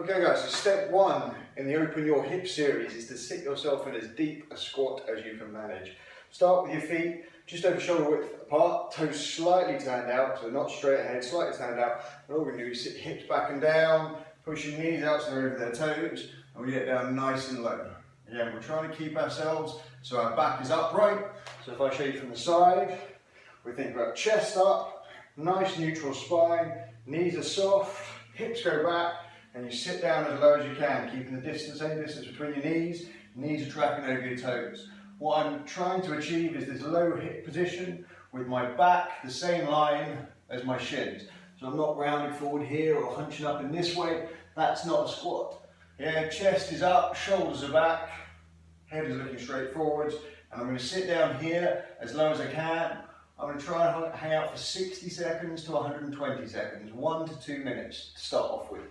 Okay guys, so step one in the Open Your Hip series is to sit yourself in as deep a squat as you can manage. Start with your feet just over shoulder width apart, toes slightly turned out, so not straight ahead, slightly turned out. And all we're going to do is sit hips back and down, push your knees out so they're over their toes, and we get down nice and low. Again, we're trying to keep ourselves so our back is upright. So if I show you from the side, we think about chest up, nice neutral spine, knees are soft, hips go back, and you sit down as low as you can, keeping the distance, same distance between your knees. Knees are tracking over your toes. What I'm trying to achieve is this low hip position with my back the same line as my shins. So I'm not rounding forward here or hunching up in this way. That's not a squat. Yeah, chest is up, shoulders are back, head is looking straight forwards, and I'm going to sit down here as low as I can. I'm going to try and hang out for 60 seconds to 120 seconds, 1 to 2 minutes to start off with.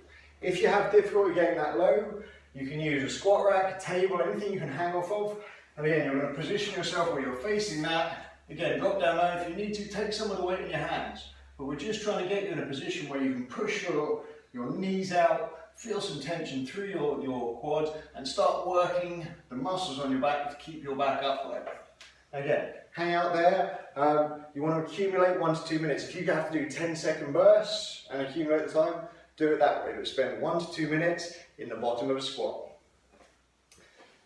If you have difficulty getting that low, you can use a squat rack, a table, anything you can hang off of. And again, you're going to position yourself where you're facing that. Again, drop down low. If you need to, take some of the weight in your hands. But we're just trying to get you in a position where you can push your knees out, feel some tension through your quads, and start working the muscles on your back to keep your back upright. Again, hang out there. You want to accumulate 1 to 2 minutes. If you have to do 10-second bursts and accumulate the time, do it that way, but spend 1 to 2 minutes in the bottom of a squat.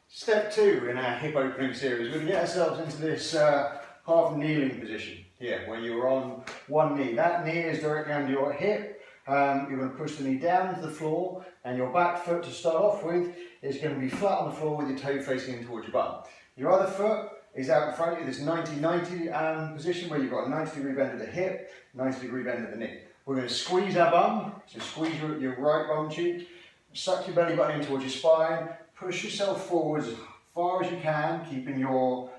Step 2 in our hip opening series, we're going to get ourselves into this half kneeling position here, where you're on one knee. That knee is directly under your hip. You're going to push the knee down to the floor, and your back foot to start off with is going to be flat on the floor with your toe facing in towards your bum. Your other foot is out in front of you, this 90-90 position where you've got a 90-degree bend at the hip, 90-degree bend at the knee. We're going to squeeze our bum, so squeeze your right bum cheek, suck your belly button in towards your spine, push yourself forwards as far as you can, keeping your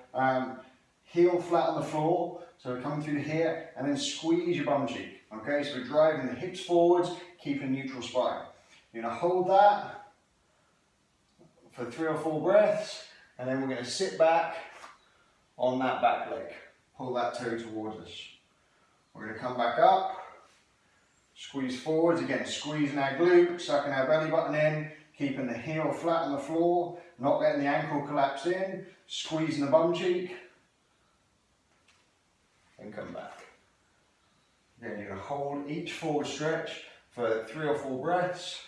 heel flat on the floor, so we're coming through here, and then squeeze your bum cheek, okay? So we're driving the hips forwards, keeping neutral spine. You're going to hold that for 3 or 4 breaths, and then we're going to sit back on that back leg. Pull that toe towards us. We're going to come back up. Squeeze forwards, again, squeezing our glute, sucking our belly button in, keeping the heel flat on the floor, not letting the ankle collapse in, squeezing the bum cheek, and come back. Again, you're going to hold each forward stretch for 3 or 4 breaths.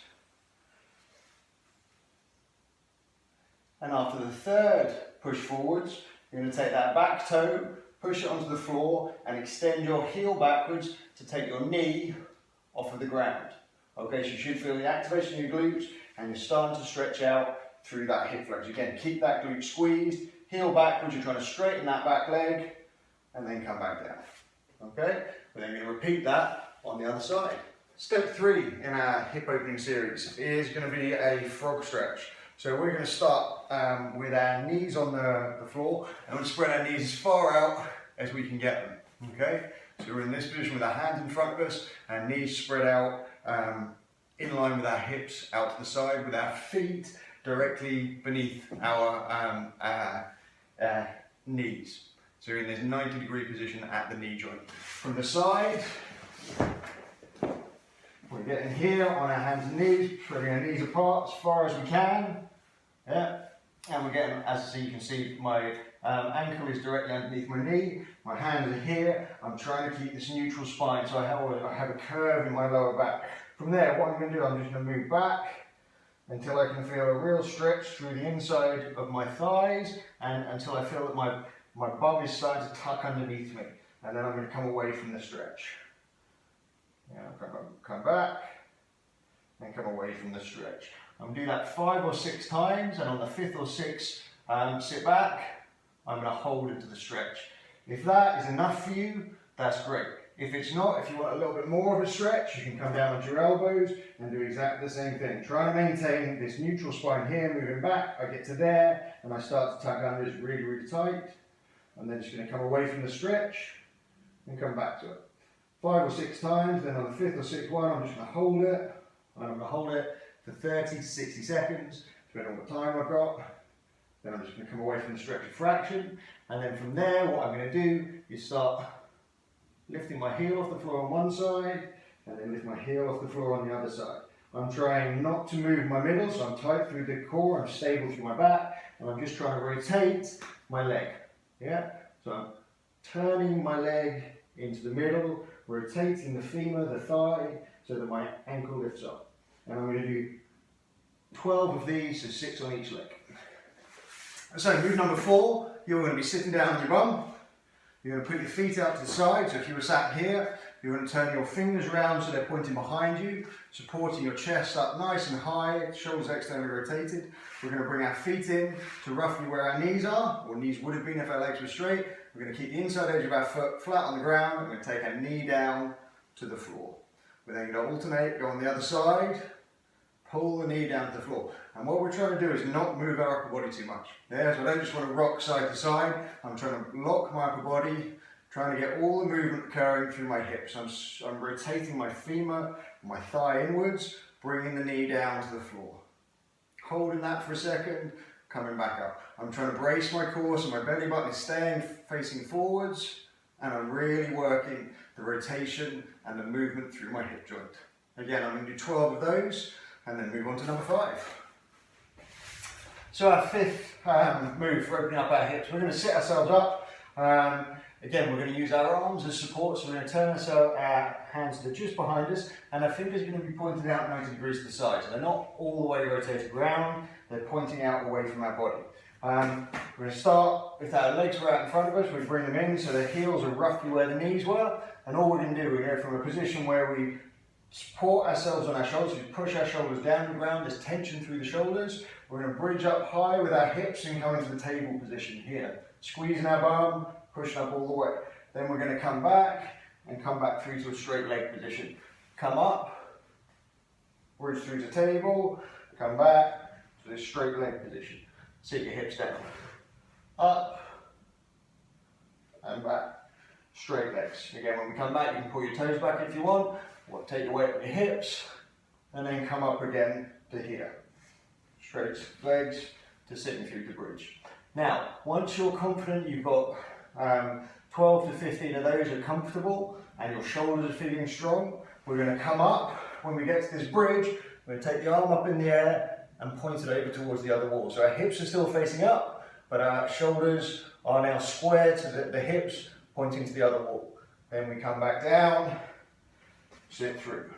And after the third push forwards, you're going to take that back toe, push it onto the floor, and extend your heel backwards to take your knee off of the ground. Okay, so you should feel the activation of your glutes, and you're starting to stretch out through that hip flex. Again, keep that glute squeezed, heel backwards, you're trying to straighten that back leg, and then come back down. Okay, we're then going to repeat that on the other side. Step 3 in our hip opening series is going to be a frog stretch. So we're going to start with our knees on the floor, and we'll spread our knees as far out as we can get them. Okay, so we're in this position with our hands in front of us, and knees spread out in line with our hips out to the side, with our feet directly beneath our knees. So we're in this 90-degree position at the knee joint. From the side, we're getting here on our hands and knees, spreading our knees apart as far as we can. Yeah, and we're getting, as you can see, my ankle is directly underneath my knee, my hands are here, I'm trying to keep this neutral spine, so I have a curve in my lower back. From there, what I'm going to do, I'm just going to move back until I can feel a real stretch through the inside of my thighs, and until I feel that my bum is starting to tuck underneath me, and then I'm going to come away from the stretch. Yeah, come back, and come away from the stretch. I'm going to do that 5 or 6 times, and on the 5th or 6th sit back, I'm going to hold into the stretch. If that is enough for you, that's great. If it's not, if you want a little bit more of a stretch, you can come down onto your elbows and do exactly the same thing. Try to maintain this neutral spine here, moving back. I get to there, and I start to tuck under it really, really tight. I'm then just going to come away from the stretch and come back to it. 5 or 6 times, then on the 5th or 6th one, I'm just going to hold it, and I'm going to hold it for 30 to 60 seconds, depending on what time I've got. Then I'm just going to come away from the stretch a fraction, and then from there, what I'm going to do is start lifting my heel off the floor on one side, and then lift my heel off the floor on the other side. I'm trying not to move my middle, so I'm tight through the core, I'm stable through my back, and I'm just trying to rotate my leg. Yeah? So I'm turning my leg into the middle, rotating the femur, the thigh, so that my ankle lifts up. And I'm going to do 12 of these, so 6 on each leg. So move number 4, you're going to be sitting down on your bum. You're going to put your feet out to the side, so if you were sat here, you're going to turn your fingers around so they're pointing behind you, supporting your chest up nice and high, shoulders externally rotated. We're going to bring our feet in to roughly where our knees are, or knees would have been if our legs were straight. We're going to keep the inside edge of our foot flat on the ground. We're going to take our knee down to the floor. We're then going to alternate, go on the other side, pull the knee down to the floor. And what we're trying to do is not move our upper body too much. Yeah, so I don't just want to rock side to side. I'm trying to lock my upper body, trying to get all the movement occurring through my hips. I'm rotating my femur, my thigh inwards, bringing the knee down to the floor. Holding that for a second, coming back up. I'm trying to brace my core so my belly button is staying facing forwards, and I'm really working the rotation and the movement through my hip joint. Again, I'm going to do 12 of those, and then move on to number 5. So our 5th move for opening up our hips, we're going to sit ourselves up. Again, we're going to use our arms as support, so we're going to turn our hands to just behind us, and our fingers are going to be pointed out 90 degrees to the side. So they're not all the way rotated round, they're pointing out away from our body. We're going to start with our legs were out in front of us, we bring them in so the heels are roughly where the knees were, and all we're going to do, we go from a position where we support ourselves on our shoulders, we push our shoulders down to the ground, there's tension through the shoulders. We're going to bridge up high with our hips and come into the table position here. Squeezing our bum, pushing up all the way. Then we're going to come back and come back through to a straight leg position. Come up, bridge through the table, come back to this straight leg position. Sit your hips down. Up and back. Straight legs. Again, when we come back, you can pull your toes back if you want, or take your weight on your hips, and then come up again to here. Straight legs to sitting through the bridge. Now, once you're confident you've got 12 to 15 of those are comfortable and your shoulders are feeling strong, we're going to come up. When we get to this bridge, we're going to take the arm up in the air and point it over towards the other wall. So our hips are still facing up, but our shoulders are now square to the hips, pointing to the other wall. Then we come back down, sit through.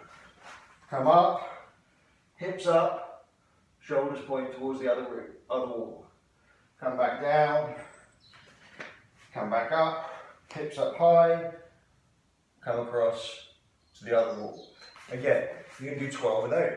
Come up, hips up, shoulders point towards the other wall. Come back down, come back up, hips up high, come across to the other wall. Again, you can do 12 of those.